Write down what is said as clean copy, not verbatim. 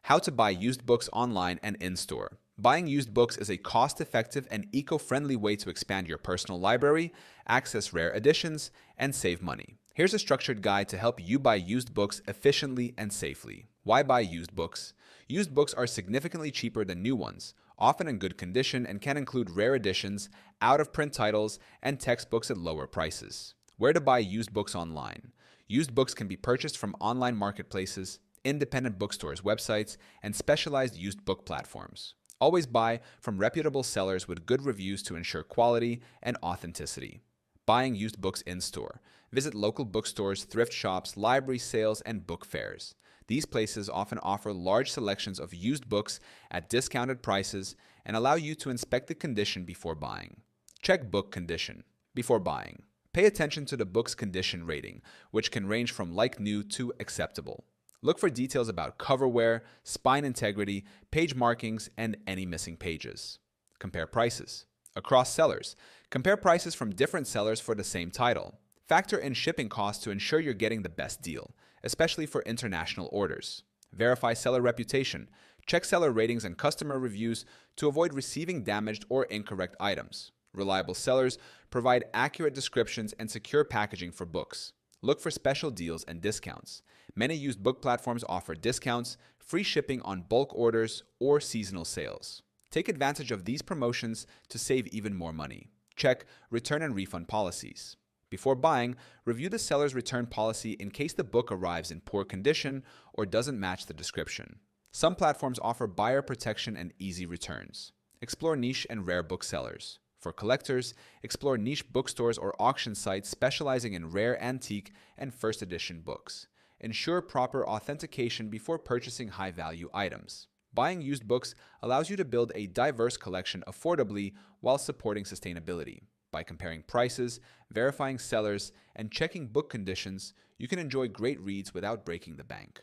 How to buy used books online and in-store. Buying used books is a cost-effective and eco-friendly way to expand your personal library, access rare editions, and save money. Here's a structured guide to help you buy used books efficiently and safely. Why buy used books? Used books are significantly cheaper than new ones, often in good condition, and can include rare editions, out-of-print titles, and textbooks at lower prices. Where to buy used books online? Used books can be purchased from online marketplaces, independent bookstores' websites, and specialized used book platforms. Always buy from reputable sellers with good reviews to ensure quality and authenticity. Buying used books in-store. Visit local bookstores, thrift shops, library sales, and book fairs. These places often offer large selections of used books at discounted prices and allow you to inspect the condition before buying. Check book condition before buying. Pay attention to the book's condition rating, which can range from like new to acceptable. Look for details about cover wear, spine integrity, page markings, and any missing pages. Compare prices. Across sellers, compare prices from different sellers for the same title. Factor in shipping costs to ensure you're getting the best deal, especially for international orders. Verify seller reputation. Check seller ratings and customer reviews to avoid receiving damaged or incorrect items. Reliable sellers provide accurate descriptions and secure packaging for books. Look for special deals and discounts. Many used book platforms offer discounts, free shipping on bulk orders, or seasonal sales. Take advantage of these promotions to save even more money. Check return and refund policies. Before buying, review the seller's return policy in case the book arrives in poor condition or doesn't match the description. Some platforms offer buyer protection and easy returns. Explore niche and rare booksellers. For collectors, explore niche bookstores or auction sites specializing in rare antique and first edition books. Ensure proper authentication before purchasing high-value items. Buying used books allows you to build a diverse collection affordably while supporting sustainability. By comparing prices, verifying sellers, and checking book conditions, you can enjoy great reads without breaking the bank.